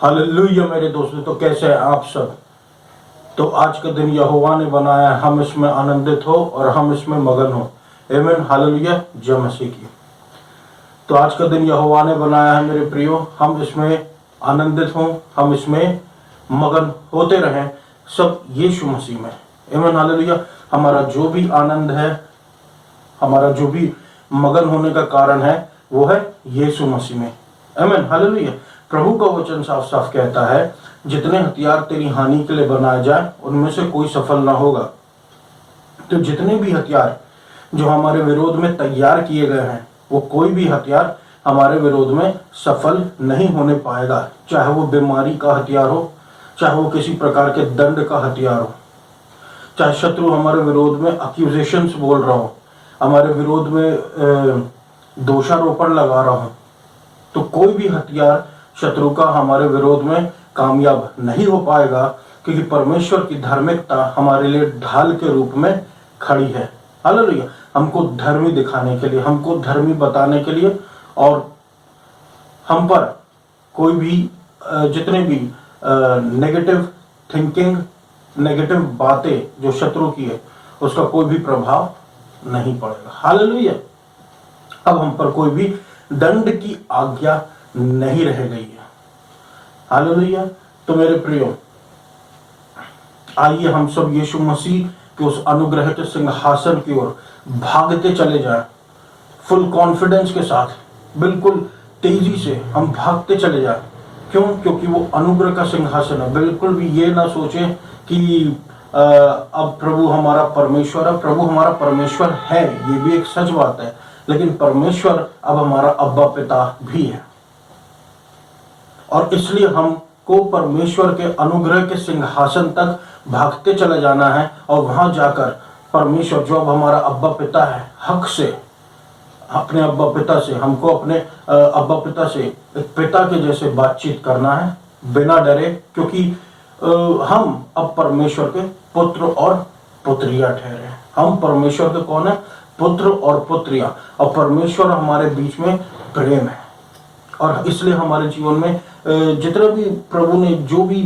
Hallelujah मेरे दोस्तों, तो कैसे हैं आप सब। तो आज का दिन यहोवा ने बनाया, हम इसमें आनंदित हो और हम इसमें मगन हो। आमीन, हालेलुया, जय मसीह की। तो आज का दिन यहोवा ने बनाया है मेरे प्रियो, हम इसमें आनंदित हों, हम इसमें मगन होते रहें, सब यीशु मसीह में। आमीन, हालेलुया। हमारा जो भी आनंद है, हमारा जो भी मगन होने का कारण है, वो है यीशु मसीह में। आमीन, हालेलुया। प्रभु का वचन साफ साफ कहता है, जितने हथियार तेरी हानि के लिए बनाए जाए उनमें से कोई सफल ना होगा। तो जितने भी हथियार जो हमारे विरोध में तैयार किए गए हैं, वो कोई भी हथियार हमारे विरोध में सफल नहीं होने पाएगा। चाहे वो बीमारी का हथियार हो, चाहे वो किसी प्रकार के दंड का हथियार हो, चाहे शत्रु हमारे विरोध में अक्यूजेशंस बोल रहा हो, हमारे विरोध में दोषारोपण लगा रहा हो, तो कोई भी हथियार शत्रु का हमारे विरोध में कामयाब नहीं हो पाएगा, क्योंकि परमेश्वर की धार्मिकता हमारे लिए ढाल के रूप में खड़ी है। हालेलुया। हमको धर्मी दिखाने के लिए, हमको धर्मी बताने के लिए, और हम पर कोई भी जितने भी नेगेटिव थिंकिंग, नेगेटिव बातें जो शत्रु की है, उसका कोई भी प्रभाव नहीं पड़ेगा। हालेलुया। अब हम पर कोई भी दंड की आज्ञा नहीं रह गई है। हालेलुया। तो मेरे प्रियो, आइए हम सब यीशु मसीह के उस अनुग्रह के सिंहासन की ओर भागते चले जाएं, फुल कॉन्फिडेंस के साथ, बिल्कुल तेजी से हम भागते चले जाएं। क्यों? क्योंकि वो अनुग्रह का सिंहासन है। बिल्कुल भी ये ना सोचें कि अब प्रभु हमारा परमेश्वर है। प्रभु हमारा परमेश्वर है, ये भी एक सच बात है, लेकिन परमेश्वर अब हमारा अब्बा पिता भी है, और इसलिए हमको परमेश्वर के अनुग्रह के सिंहासन तक भागते चले जाना है, और वहां जाकर परमेश्वर जो अब हमारा अब्बा पिता है, हक से अपने अब्बा पिता से, हमको अपने अब्बा पिता से एक पिता के जैसे बातचीत करना है, बिना डरे, क्योंकि हम अब परमेश्वर के पुत्र और पुत्रियां ठहरे। हम परमेश्वर के कौन है? पुत्र और पुत्रियां। और परमेश्वर हमारे बीच में प्रेम है, और इसलिए हमारे जीवन में जितना भी प्रभु ने, जो भी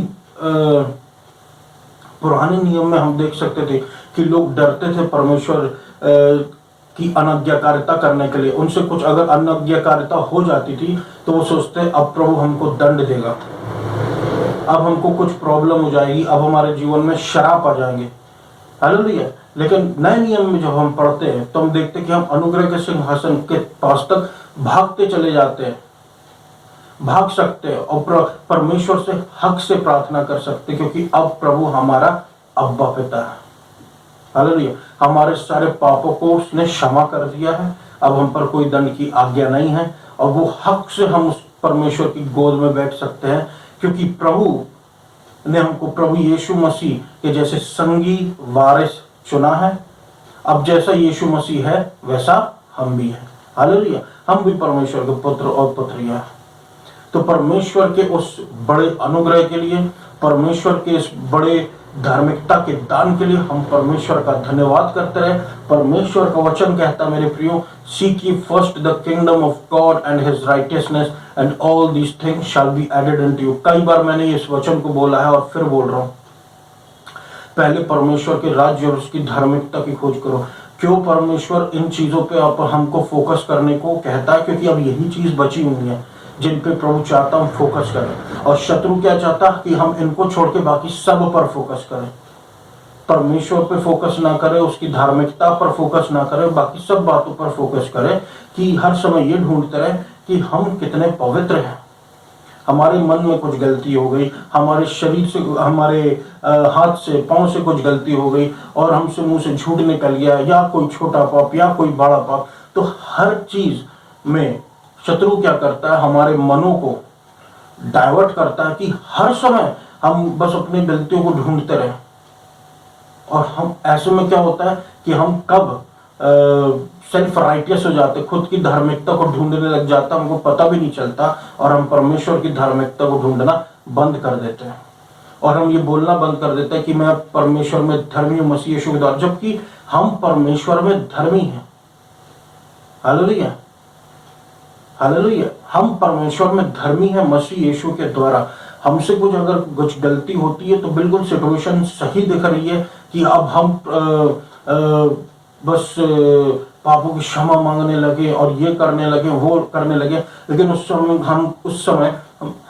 पुराने नियम में हम देख सकते थे कि लोग डरते थे परमेश्वर की अनाज्ञाकारिता करने के लिए। उनसे कुछ अगर अनाज्ञाकारिता हो जाती थी तो वो सोचते अब प्रभु हमको दंड देगा, अब हमको कुछ प्रॉब्लम हो जाएगी, अब हमारे जीवन में शराप आ जाएंगे। हालेलुया। लेकिन नए नियम में जब हम पढ़ते हैं तो हम देखते हैं कि हम अनुग्रह के सिंहासन के पास तक भागते चले जाते हैं, भाग सकते हैं, और परमेश्वर से हक से प्रार्थना कर सकते हैं, क्योंकि अब प्रभु हमारा अब्बा पिता है। हालेलुया। हमारे सारे पापों को उसने क्षमा कर दिया है, अब हम पर कोई दंड की आज्ञा नहीं है, और वो हक से हम उस परमेश्वर की गोद में बैठ सकते हैं, क्योंकि प्रभु ने हमको प्रभु यीशु मसीह के जैसे संगी वारिस चुना है। अब जैसा यीशु मसीह है वैसा हम भी हैं। हालेलुया। हम भी परमेश्वर के पुत्र और पुत्रियां हैं। तो परमेश्वर के उस बड़े अनुग्रह के लिए, परमेश्वर के इस बड़े धार्मिकता के दान के लिए हम परमेश्वर का धन्यवाद करते रहे। परमेश्वर का वचन कहता है मेरे प्रियो, seek ye first the kingdom of God and his righteousness and all these things shall be added unto you। कई बार मैंने इस वचन को बोला है और फिर बोल रहा हूँ, पहले परमेश्वर के राज्य और उसकी धार्मिकता की खोज करो। क्यों परमेश्वर इन चीजों पे आप हमको फोकस करने को कहता है? क्योंकि अब यही चीज बची हुई है जिन पे प्रभु चाहता हम फोकस करें, और शत्रु क्या चाहता कि हम इनको छोड़ के बाकी सब पर फोकस करें। परमेश्वर पे फोकस ना करें, उसकी धार्मिकता पर फोकस ना करें, बाकी सब बातों पर फोकस करें, कि हर समय ये ढूंढते रहे कि हम कितने पवित्र हैं। हमारे मन में कुछ गलती हो गई, हमारे शरीर से, हमारे हाथ से, पांव से कुछ गलती हो गई, और हमसे मुंह से झूठ निकल गया, या कोई छोटा पाप या कोई बड़ा पाप, तो हर चीज में शत्रु क्या करता है? हमारे मनों को डाइवर्ट करता है कि हर समय हम बस अपनी गलतियों को ढूंढते रहें। और हम ऐसे में क्या होता है कि हम कब सेल्फ राइटियस हो जाते, खुद की धार्मिकता को ढूंढने लग जाता, हमको पता भी नहीं चलता, और हम परमेश्वर की धार्मिकता को ढूंढना बंद कर देते हैं, और हम ये बोलना बंद कर देते हैं कि मैं परमेश्वर में धर्मी हूं मसीह यीशु के द्वारा, जबकि हम परमेश्वर में धर्मी हैं। हालेलुया। हालेलुया। हम परमेश्वर में धर्मी हैं मसीह यीशु के द्वारा। हमसे कुछ अगर कुछ गलती होती है तो बिल्कुल सिचुएशन सही दिख रही है कि अब हम बस पापों की क्षमा मांगने लगे और ये करने लगे वो करने लगे, लेकिन उस समय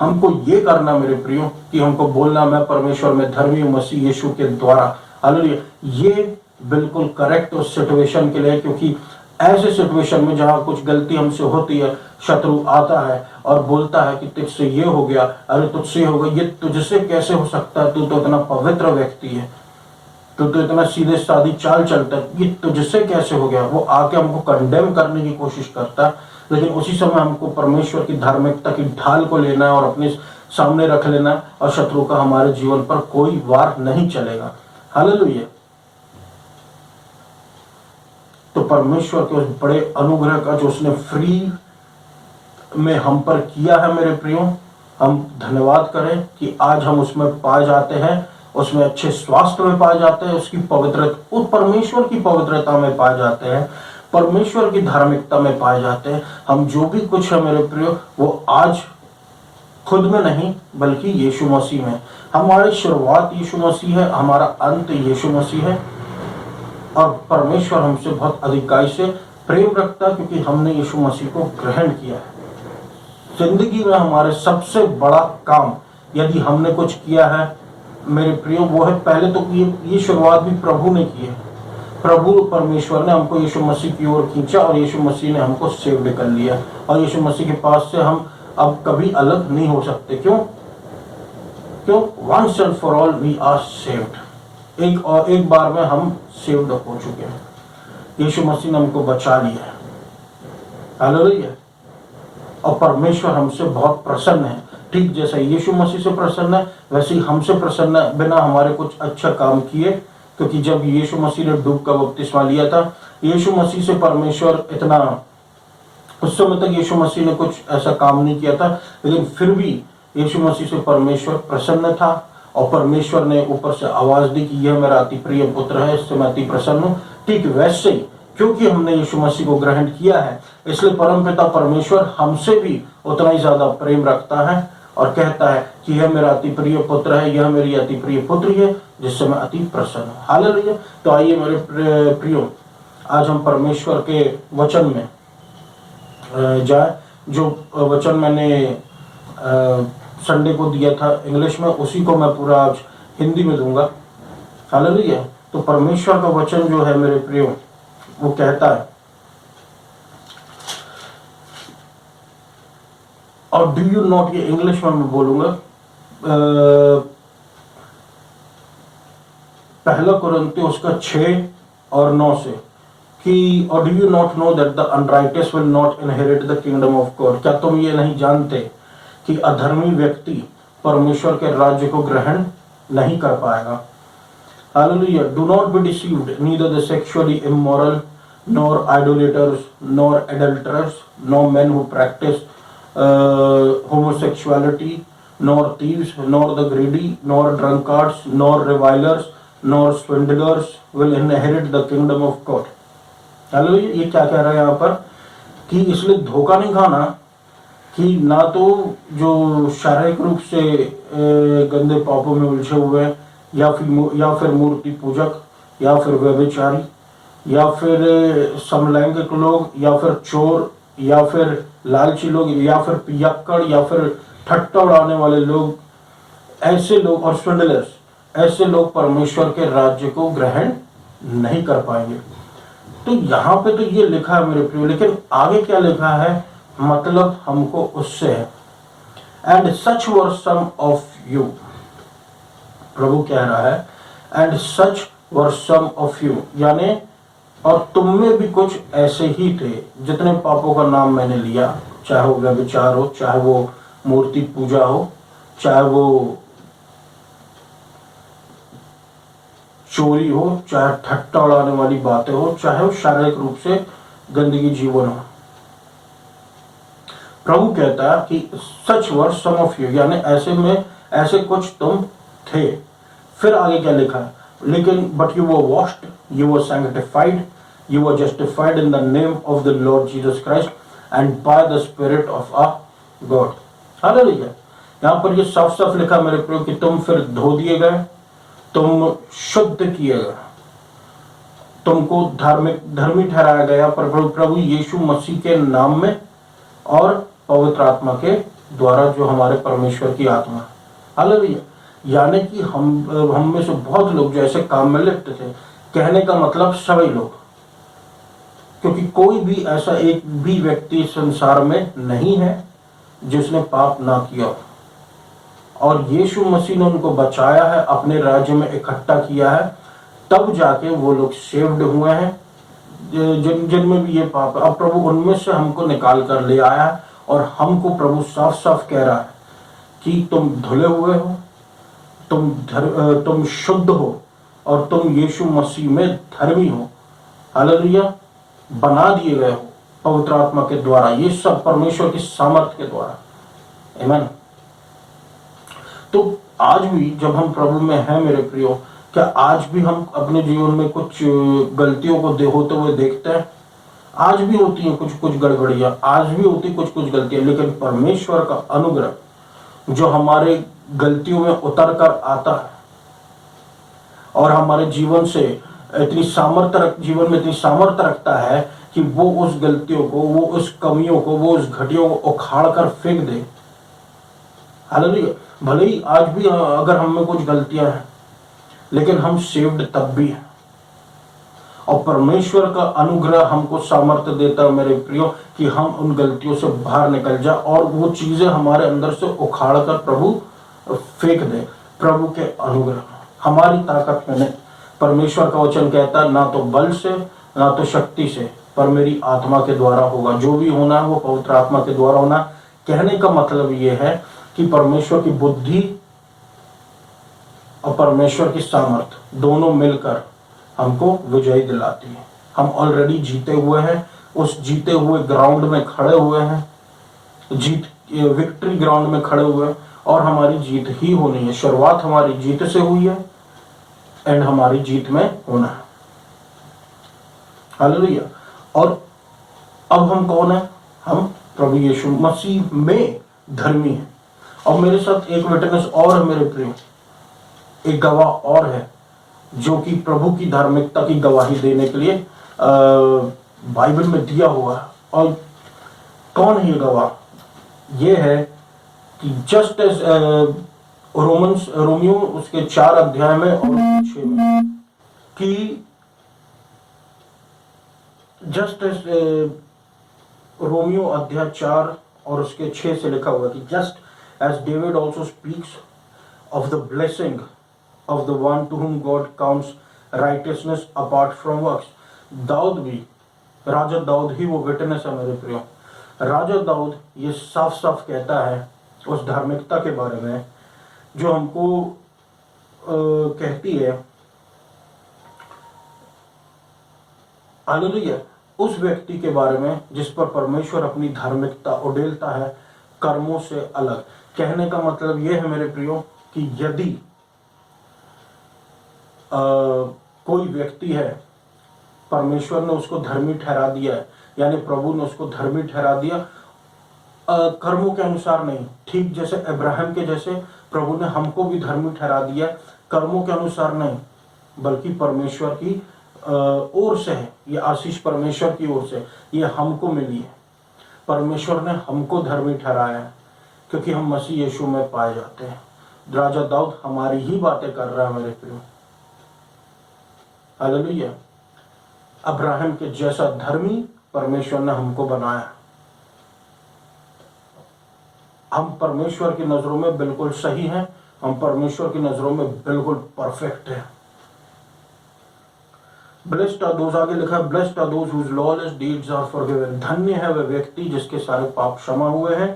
हमको ये करना मेरे प्रियो कि हमको बोलना मैं परमेश्वर में धर्मी हूं मसीह यीशु के द्वारा। हालेलुया। ये बिल्कुल करेक्ट उस सिचुएशन के लिए, क्योंकि ऐसे सिचुएशन में जहां कुछ गलती हमसे होती है, शत्रु आता है और बोलता है कि तुझसे ये हो गया, अरे तुझसे हो गया, ये तुझसे कैसे हो सकता है, तू तो इतना पवित्र व्यक्ति है, तू तो इतना सीधे सादी चाल चलता है, ये तुझसे कैसे हो गया। वो आके हमको कंडेम करने की कोशिश करता है, लेकिन उसी समय हमको परमेश्वर की धार्मिकता की ढाल को लेना है और अपने सामने रख लेना है, और शत्रु का हमारे जीवन पर कोई वार नहीं चलेगा। हालेलुया। तो परमेश्वर के उस बड़े अनुग्रह का जो उसने फ्री में हम पर किया है मेरे प्रियो, हम धन्यवाद करें कि आज हम उसमें पाए जाते हैं, उसमें अच्छे स्वास्थ्य में पाए जाते हैं, उसकी पवित्रता, उस परमेश्वर की पवित्रता में पाए जाते हैं, परमेश्वर की धार्मिकता में पाए जाते हैं। हम जो भी कुछ है मेरे प्रियो वो आज खुद में नहीं बल्कि यीशु मसीह में। हमारी शुरुआत यीशु मसीह है, हमारा अंत यीशु मसीह है, और परमेश्वर हमसे बहुत अधिकाई से प्रेम रखता है क्योंकि हमने यीशु मसीह को ग्रहण किया है। जिंदगी में हमारे सबसे बड़ा काम यदि हमने कुछ किया है मेरे प्रियो वो है, पहले तो ये शुरुआत भी प्रभु ने की है। प्रभु परमेश्वर ने हमको यीशु मसीह की ओर खींचा और यीशु मसीह ने हमको सेव्ड कर लिया, और यीशु मसीह के पास से हम अब कभी अलग नहीं हो सकते। क्यों? Once and for all we are saved. एक बार में हम सेव्ड हो चुके हैं, यीशु मसीह ने हमको बचा लिया है। हालेलुया। और परमेश्वर हमसे बहुत प्रसन्न है, ठीक जैसा यीशु मसीह से प्रसन्न है वैसे ही हमसे प्रसन्न है, बिना हमारे कुछ अच्छा काम किए। क्योंकि जब यीशु मसीह ने डूब का बपतिस्मा लिया था, यीशु मसीह से परमेश्वर इतना, उस समय तक यीशु मसीह ने कुछ ऐसा काम नहीं किया था, लेकिन फिर भी यीशु मसीह से परमेश्वर प्रसन्न था, और परमेश्वर ने ऊपर से आवाज दी कि यह मेरा अति प्रिय पुत्र है, इससे मैं अति प्रसन्न हूं। ठीक वैसे ही क्योंकि हमने यीशु मसीह को ग्रहण किया है, इसलिए परमपिता परमेश्वर हमसे भी उतना ही ज्यादा प्रेम रखता है और कहता है कि यह मेरा अति प्रिय पुत्र है, यह मेरी अति प्रिय पुत्री है जिससे मैं अति प्रसन्न हूं। हालेलुया। तो आइए मेरे प्रियो, आज हम परमेश्वर के वचन में जाए। जो वचन मैंने संडे को दिया था इंग्लिश में, उसी को मैं पूरा आज हिंदी में दूंगा। हालेलुया। तो परमेश्वर का वचन जो है मेरे प्रियो वो कहता है, और डू यू नॉट, ये इंग्लिश में मैं बोलूंगा, पहला कुरिन्थियों उसका 6 और 9 से, कि और do you not know that the unrighteous will not inherit the kingdom of God. क्या तुम ये नहीं जानते कि अधर्मी व्यक्ति परमेश्वर के राज्य को ग्रहण नहीं कर पाएगा। Hallelujah. Do not be deceived, neither the sexually immoral, nor idolaters, nor adulterers, nor men who practice homosexuality, nor thieves, nor the greedy, nor drunkards, nor revilers, nor swindlers will inherit the kingdom of God. Hallelujah. ये क्या कह रहा है यहाँ पर कि इसलिए धोखा नहीं खाना कि ना तो जो शारीरिक रूप से गंदे पापों में उलझे हुए हैं, या फिर मूर्ति पूजक, या फिर व्यभिचारी, या फिर समलैंगिक लोग, या फिर चोर, या फिर लालची लोग, या फिर पियक्कड़, या फिर ठट्टा उड़ाने वाले लोग, ऐसे लोग, और स्विंडलर्स, ऐसे लोग परमेश्वर के राज्य को ग्रहण नहीं कर पाएंगे। तो यहाँ पे तो ये लिखा है मेरे प्रियो, लेकिन आगे क्या लिखा है, मतलब हमको उससे है। And such were some of you, प्रभु कह रहा है, and such were some of you, यानी और तुम में भी कुछ ऐसे ही थे जितने पापों का नाम मैंने लिया, चाहे वो व्यभिचार हो, चाहे वो मूर्ति पूजा हो, चाहे वो चोरी हो, चाहे ठट्टा उड़ाने वाली बातें हो, चाहे वो शारीरिक रूप से गंदगी जीवन हो। प्रभु कहता है कि सच वर सम ऑफ यू, यानी ऐसे में ऐसे कुछ तुम थे। फिर आगे क्या लिखा है, लेकिन but you were washed, you were sanctified, you were justified in the name of the Lord Jesus Christ and by the Spirit of our God. Hallelujah. यहाँ पर ये साफ साफ लिखा मेरे प्रियो कि तुम फिर धो दिए गए, तुम शुद्ध किए गए, तुमको धर्मी ठहराया गया प्रभु यीशु मसीह के नाम में और पवित्र आत्मा के द्वारा, जो हमारे परमेश्वर की आत्मा। हालेलुया। यानी कि हम में से बहुत लोग जो ऐसे काम में लिप्त थे, कहने का मतलब सभी लोग, क्योंकि कोई भी ऐसा एक भी व्यक्ति संसार में नहीं है जिसने पाप ना किया हो, और यीशु मसीह ने उनको बचाया है, अपने राज्य में इकट्ठा किया है, तब जाके वो लोग सेव्ड हुए हैं जिनमें भी ये पाप है। अब प्रभु उनमें से हमको निकाल कर ले आया है, और हमको प्रभु साफ साफ कह रहा है कि तुम धुले हुए हो, तुम शुद्ध हो, और तुम यीशु मसीह में धर्मी हो। हालेलुया। बना दिए गए हो पवित्र आत्मा के द्वारा, ये सब परमेश्वर की सामर्थ के द्वारा। आमीन। तो आज भी जब हम प्रभु में हैं मेरे प्रियो, क्या आज भी हम अपने जीवन में कुछ गलतियों को होते हुए देखते हैं? आज भी होती है कुछ कुछ गड़बड़ियां, आज भी होती कुछ कुछ गलतियां, लेकिन परमेश्वर का अनुग्रह जो हमारे गलतियों में उतर कर आता है और हमारे जीवन से जीवन में इतनी सामर्थ्य रखता है कि वो उस गलतियों को, वो उस कमियों को, वो उस घटियों को उखाड़ कर फेंक दे। हालेलुया। भले ही आज भी अगर हम में कुछ गलतियां हैं, लेकिन हम सेव्ड तब भी हैं, और परमेश्वर का अनुग्रह हमको सामर्थ्य देता है मेरे प्रियो कि हम उन गलतियों से बाहर निकल जाए और वो चीजें हमारे अंदर से उखाड़ कर प्रभु फेंक दे। प्रभु के अनुग्रह हमारी ताकत में नहीं। परमेश्वर का वचन कहता है, ना तो बल से ना तो शक्ति से, पर मेरी आत्मा के द्वारा होगा। जो भी होना है वो पवित्र आत्मा के द्वारा होना। कहने का मतलब ये है कि परमेश्वर की बुद्धि और परमेश्वर की सामर्थ दोनों मिलकर हमको विजय दिलाती है। हम ऑलरेडी जीते हुए हैं, उस जीते हुए ग्राउंड में खड़े हुए हैं, विक्ट्री ग्राउंड में खड़े हुए हैं, और हमारी जीत ही होनी है। शुरुआत हमारी जीत से हुई है, एंड हमारी जीत में होना है। हालेलुया। और अब हम कौन है? हम प्रभु यीशु मसीह में धर्मी हैं। और मेरे साथ एक विटनेस और है मेरे प्रियो, एक गवाह और है जो कि प्रभु की धार्मिकता की गवाही देने के लिए बाइबल में दिया हुआ है। और कौन है ये गवाह? ये है कि जस्ट एज रोमियो उसके 4 अध्याय में और 6 में, कि जस्ट एज रोमियो अध्याय 4 और उसके 6 से लिखा हुआ कि just as David also speaks of the blessing of the one to whom God counts righteousness apart from works। Daud भी, राजा दाऊद ही वो विटनेस है मेरे प्रियो। राजा दाऊद ये साफ साफ कहता है उस धार्मिकता के बारे में जो हमको कहती है, हालेलुया, उस व्यक्ति के बारे में जिस पर परमेश्वर अपनी धार्मिकता उड़ेलता है कर्मों से अलग। कहने का मतलब यह है मेरे प्रियो कि यदि कोई व्यक्ति है, परमेश्वर ने उसको धर्मी ठहरा दिया है, यानी प्रभु ने उसको धर्मी ठहरा दिया कर्मों के अनुसार नहीं, ठीक जैसे अब्राहम के जैसे प्रभु ने हमको भी धर्मी ठहरा दिया, कर्मों के अनुसार नहीं, बल्कि परमेश्वर की ओर से है। ये आशीष परमेश्वर की ओर से ये हमको मिली है। परमेश्वर ने हमको धर्मी ठहराया है क्योंकि हम मसीह यीशु में पाए जाते हैं। राजा दाऊद हमारी ही बातें कर रहा है मेरे प्रियो। हालेलुया। अब्राहम के जैसा धर्मी परमेश्वर ने हमको बनाया। हम परमेश्वर की नजरों में बिल्कुल सही हैं, हम परमेश्वर की नजरों में बिल्कुल परफेक्ट हैं। ब्लेस्ड आर दोज, आगे लिखा है, blessed are those whose lawless deeds are forgiven. धन्य है वह व्यक्ति जिसके सारे पाप क्षमा हुए हैं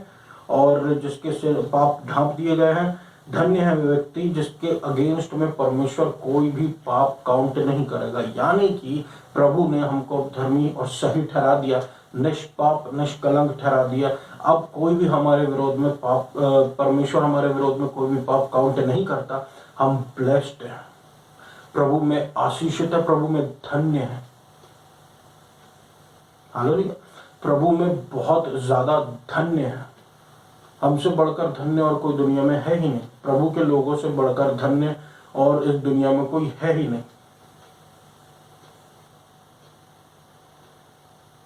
और जिसके से पाप ढांप दिए गए हैं। धन्य है वह व्यक्ति जिसके अगेंस्ट में परमेश्वर कोई भी पाप काउंट नहीं करेगा। यानी कि प्रभु ने हमको धर्मी और सही ठहरा दिया, निष्पाप निष्कलंक ठहरा दिया। अब कोई भी हमारे विरोध में पाप, परमेश्वर हमारे विरोध में कोई भी पाप काउंट नहीं करता। हम ब्लेस्ड हैं, प्रभु में आशीषित है, प्रभु में धन्य है। हालेलुया। प्रभु में बहुत ज्यादा धन्य है। हमसे बढ़कर धन्य और कोई दुनिया में है ही नहीं। प्रभु के लोगों से बढ़कर धन्य और इस दुनिया में कोई है ही नहीं।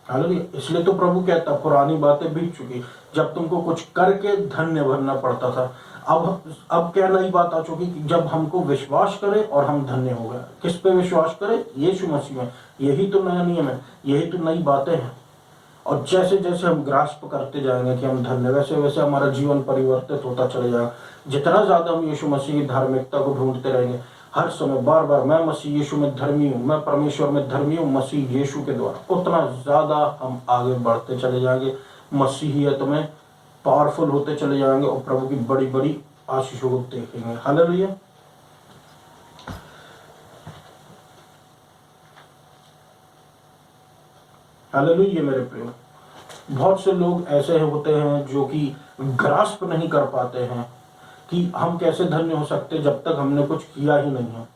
हालेलुया। इसलिए तो प्रभु कहता, पुरानी बातें बीत चुकी, जब तुमको कुछ करके धन्य बनना पड़ता था, अब क्या नई बात आ चुकी कि जब हमको विश्वास करें और हम धन्य हो गए। किस पे विश्वास करें? यीशु मसीह में। यही तो नया नियम है, यही तो नई बातें हैं। और जैसे जैसे हम ग्रास्प करते जाएंगे कि हम धन्य, वैसे वैसे हमारा जीवन परिवर्तित होता चले जाएगा। जितना ज्यादा हम यीशु मसीह की धार्मिकता को ढूंढते रहेंगे, हर समय बार बार मैं मसीह यीशु में धर्मी हूँ, मैं परमेश्वर में धर्मी हूँ मसीह यीशु के द्वारा, उतना ज्यादा हम आगे बढ़ते चले जाएंगे, मसीहियत में पावरफुल होते चले जाएंगे और प्रभु की बड़ी बड़ी आशीषों को देखेंगे। हालेलुया। हालेलुया मेरे प्रियो। बहुत से लोग ऐसे होते हैं जो कि ग्रास्प नहीं कर पाते हैं कि हम कैसे धन्य हो सकते जब तक हमने कुछ किया ही नहीं है।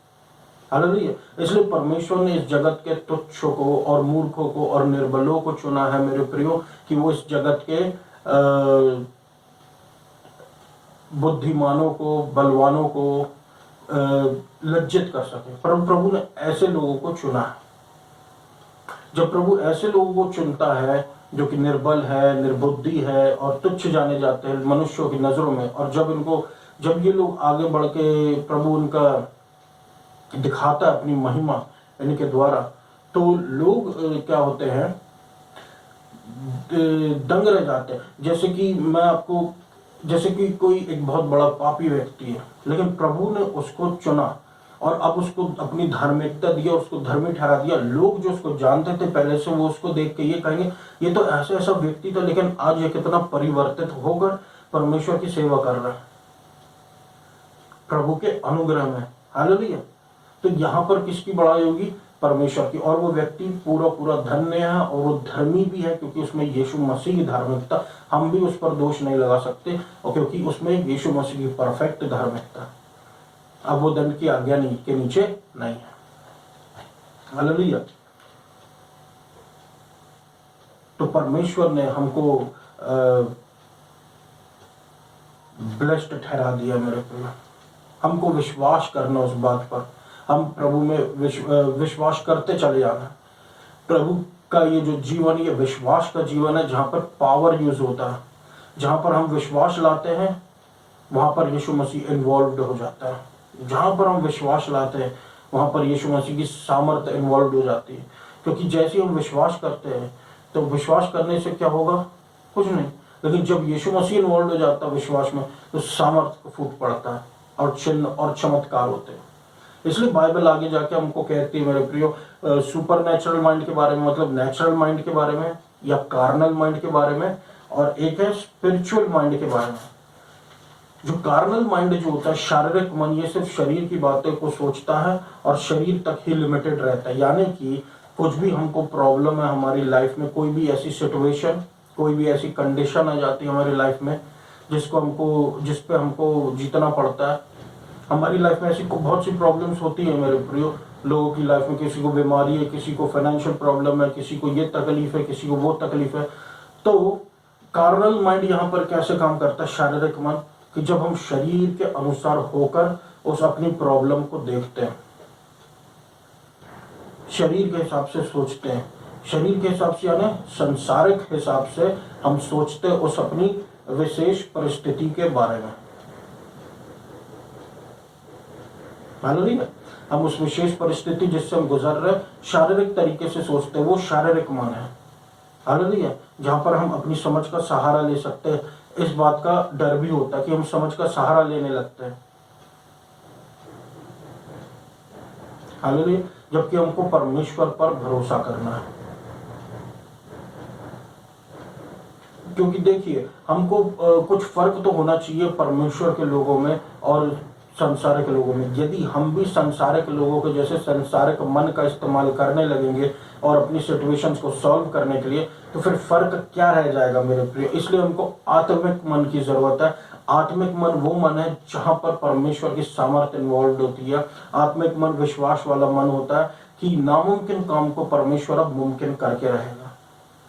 हालेलुया। इसलिए परमेश्वर ने इस जगत के तुच्छों को और मूर्खों को और निर्बलों को चुना है मेरे प्रियो, कि वो इस जगत के बुद्धिमानों को, बलवानों को लज्जित कर सके। पर प्रभु ने ऐसे लोगों को चुना है। जब प्रभु ऐसे लोगों को चुनता है जो कि निर्बल है, निर्बुद्धि है और तुच्छ जाने जाते हैं मनुष्यों की नजरों में, और जब ये लोग आगे बढ़ के प्रभु उनका दिखाता है अपनी महिमा इनके द्वारा, तो लोग क्या होते हैं, दंग रह जाते हैं। जैसे कि कोई एक बहुत बड़ा पापी व्यक्ति है, लेकिन प्रभु ने उसको चुना और अब उसको अपनी धार्मिकता दी और उसको धर्मी ठहरा दिया। लोग जो उसको जानते थे पहले से, वो उसको देख के ये कहेंगे ये तो ऐसा ऐसा व्यक्ति था, लेकिन आज ये कितना परिवर्तित होकर परमेश्वर की सेवा कर रहा है प्रभु के अनुग्रह में। हालेलुया। तो यहाँ पर किसकी बड़ाई होगी? परमेश्वर की। और वो व्यक्ति पूरा पूरा धन्य है और वो धर्मी भी है, क्योंकि उसमें यीशु मसीह की धार्मिकता, हम भी उस पर दोष नहीं लगा सकते, और क्योंकि उसमें यीशु मसीह की परफेक्ट धार्मिकता, अब वो दंड की आज्ञा के नीचे नहीं है। हालेलुया। तो परमेश्वर ने हमको ब्लेस्ड ठहरा दिया मेरे प्रिय। हमको विश्वास करना उस बात पर, हम प्रभु में विश्वास करते चले जाना। प्रभु का ये जो जीवन, ये विश्वास का जीवन है, जहां पर पावर यूज होता है, जहां पर हम विश्वास लाते हैं वहां पर यीशु मसीह इन्वॉल्व हो जाता है। जहां पर हम विश्वास लाते हैं वहां पर यीशु मसीह की सामर्थ्य इन्वॉल्व हो जाती है। क्योंकि जैसे हम विश्वास करते हैं तो विश्वास करने से क्या होगा? कुछ नहीं। लेकिन जब यीशु मसीह इन्वॉल्व हो जाता है विश्वास में, तो सामर्थ्य फूट पड़ता है और चिन्ह और चमत्कार होते हैं। इसलिए बाइबल आगे जाके हमको कहती है मेरे प्रियो, सुपर नेचुरल माइंड के बारे में, मतलब नेचुरल माइंड के बारे में या कार्नल माइंड के बारे में, और एक है स्पिरिचुअल माइंड के बारे में। जो कार्नल माइंड जो होता है, शारीरिक मन, ये सिर्फ शरीर की बातें को सोचता है और शरीर तक ही लिमिटेड रहता है। यानी कि कुछ भी हमको प्रॉब्लम है हमारी लाइफ में, कोई भी ऐसी सिचुएशन, कोई भी ऐसी कंडीशन आ जाती है हमारी लाइफ में जिस पे हमको जीतना पड़ता है। हमारी लाइफ में ऐसी बहुत सी प्रॉब्लम्स होती है मेरे प्रियो, लोगों की लाइफ में। किसी को बीमारी है, किसी को फाइनेंशियल प्रॉब्लम है, किसी को ये तकलीफ है, किसी को वो तकलीफ है। तो कार्नल माइंड यहाँ पर कैसे काम करता है, शारीरिक मन, कि जब हम शरीर के अनुसार होकर उस अपनी प्रॉब्लम को देखते हैं, शरीर के हिसाब से सोचते हैं, शरीर के हिसाब से यानी संसारिक हिसाब से हम सोचते हैं उस अपनी विशेष परिस्थिति के बारे में। मालूम नहीं, हम उस विशेष परिस्थिति जिससे हम गुजर रहे शारीरिक तरीके से सोचते हैं, वो शारीरिक मन है। मालूम नहीं है, जहां पर हम अपनी समझ का सहारा ले सकते हैं। इस बात का डर भी होता है कि हम समझ का सहारा लेने लगते हैं। हालेलुया। जबकि हमको परमेश्वर पर भरोसा करना है। क्योंकि देखिए, हमको कुछ फर्क तो होना चाहिए परमेश्वर के लोगों में और संसारिक लोगों में। यदि हम भी संसारिक लोगों के जैसे संसारिक मन का इस्तेमाल करने लगेंगे और अपनी सिचुएशंस को सॉल्व करने के लिए, तो फिर फर्क क्या रह जाएगा मेरे प्रिय। इसलिए हमको आत्मिक मन की जरूरत है। आत्मिक मन वो मन है जहां पर परमेश्वर की सामर्थ्य इन्वॉल्व होती है। आत्मिक मन विश्वास वाला मन होता है कि नामुमकिन काम को परमेश्वर अब मुमकिन करके रहेगा।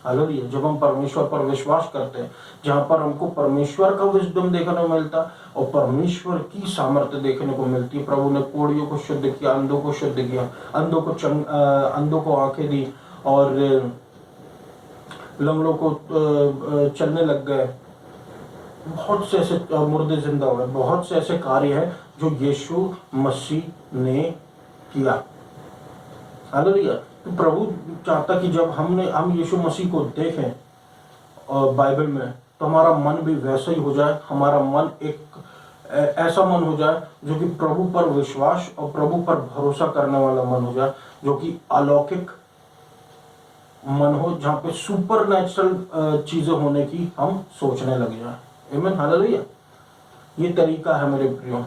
हालेलुया। जब हम परमेश्वर पर विश्वास करते हैं, जहां पर हमको परमेश्वर का विजडम देखने को मिलता और परमेश्वर की सामर्थ्य देखने को मिलती है। प्रभु ने कोढ़ियों को शुद्ध किया, अंधों को शुद्ध किया, अंधों को आंखें दी और लंगड़ों को चलने लग गए। बहुत से ऐसे मुर्दे जिंदा हो गए। बहुत से ऐसे कार्य हैं जो यीशु मसीह ने किया। हालेलुया। तो प्रभु चाहता कि जब हम यीशु मसीह को देखें बाइबल में, तो हमारा मन भी वैसा ही हो जाए। हमारा मन एक ऐसा मन हो जाए जो कि प्रभु पर विश्वास और प्रभु पर भरोसा करने वाला मन हो जाए, जो कि अलौकिक मन हो, जहाँ पे सुपर नेचुरल चीजें होने की हम सोचने लग जाए। आमीन, हालेलुया। ये तरीका है मेरे प्रियो।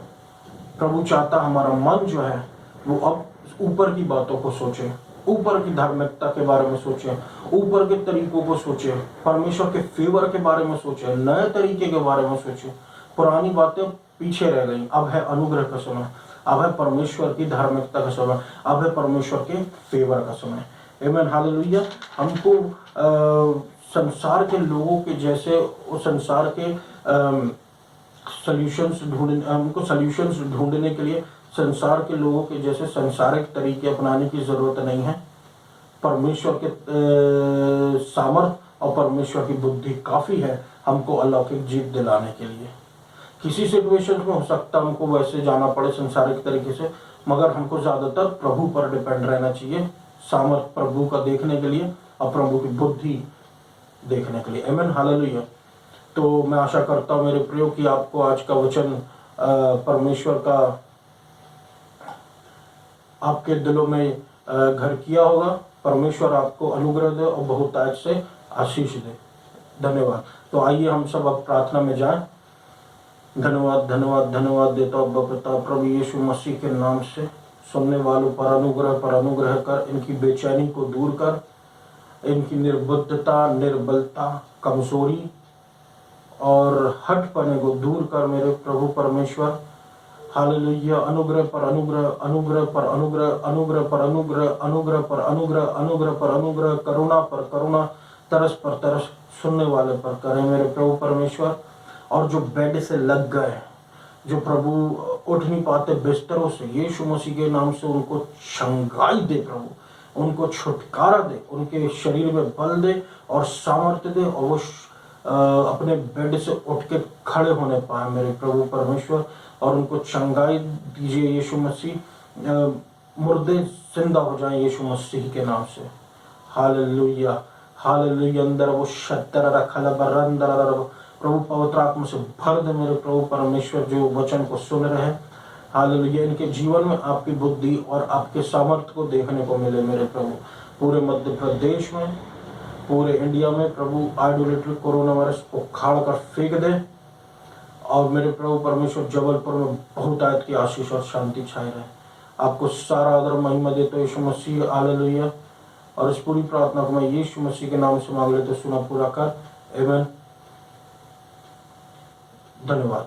प्रभु चाहता हमारा मन जो है वो अब ऊपर की बातों को सोचे, ऊपर की धार्मिकता के बारे में सोचे, ऊपर के तरीकों को सोचे, परमेश्वर के फेवर के बारे में सोचे, नए तरीके के बारे में सोचे। पुरानी बातें पीछे रह गई। अब है अनुग्रह का समय, अब है परमेश्वर की धार्मिकता का समय, अब है परमेश्वर के फेवर का समय। आमीन, हालेलुया। हमको संसार के लोगों के जैसे संसार के हमको सॉल्यूशंस ढूंढने के लिए संसार के लोगों के जैसे संसारिक तरीके अपनाने की जरूरत नहीं है। परमेश्वर के सामर्थ और परमेश्वर की बुद्धि काफी है हमको अलौकिक जीत दिलाने के लिए। किसी सिचुएशन में हो सकता है हमको वैसे जाना पड़े संसारिक तरीके से, मगर हमको ज्यादातर प्रभु पर डिपेंड रहना चाहिए, सामर्थ प्रभु का देखने के लिए और प्रभु की बुद्धि देखने के लिए। आमीन, हालेलुया। तो मैं आशा करता हूँ मेरे प्रियो कि आपको आज का वचन परमेश्वर का आपके दिलों में घर किया होगा। परमेश्वर आपको अनुग्रह दे और बहुतायत से आशीष दे। धन्यवाद। तो आइए हम सब अब प्रार्थना में जाएं। धन्यवाद धन्यवाद धन्यवाद देता हूँ पिता प्रभु यीशु मसीह के नाम से। सुनने वालों पर अनुग्रह कर, इनकी बेचैनी को दूर कर, इनकी निर्बुद्धता, निर्बलता, कमजोरी और हटपने को दूर कर मेरे प्रभु परमेश्वर। हालेलुया। अनुग्रह पर अनुग्रह, अनुग्रह पर अनुग्रह, अनुग्रह पर अनुग्रह, अनुग्रह पर अनुग्रह, अनुग्रह पर अनुग्रह, करुणा पर करुणा, तरस पर तरस सुनने वाले पर करें मेरे प्रभु परमेश्वर। और जो बेड से लग गए, जो प्रभु उठ नहीं पाते बिस्तरों से, यीशु मसीह के नाम से उनको शंगाई दे प्रभु, उनको छुटकारा दे, उनके शरीर में बल दे और सामर्थ्य दे और वो अपने बेड से उठ के खड़े होने पाए मेरे प्रभु परमेश्वर। और उनको चंगाई दीजिए यीशु मसीह। मुर्दे जिंदा हो जाएं यीशु मसीह के नाम से। Hallelujah, hallelujah. अंदर वो शतर रखल बरंदर प्रभु पवित्र आत्मा से भर दे मेरे प्रभु परमेश्वर, जो वचन को सुन रहे हैं। हालेलुया। इनके जीवन में आपकी बुद्धि और आपके सामर्थ्य को देखने को मिले मेरे प्रभु। पूरे मध्य प्रदेश में, पूरे इंडिया में प्रभु आइडोलेट्री कोरोना वायरस को उखाड़ कर फेंक दे। और मेरे प्रभु परमेश्वर जबलपुर में बहुतायत की आशीष और शांति छाई रहे। आपको सारा आदर महिमा देते यीशु मसीह। हालेलुया। और इस पूरी प्रार्थना को मैं यीशु मसीह के नाम से मांग लेते, सुना पूरा कर। आमीन। धन्यवाद।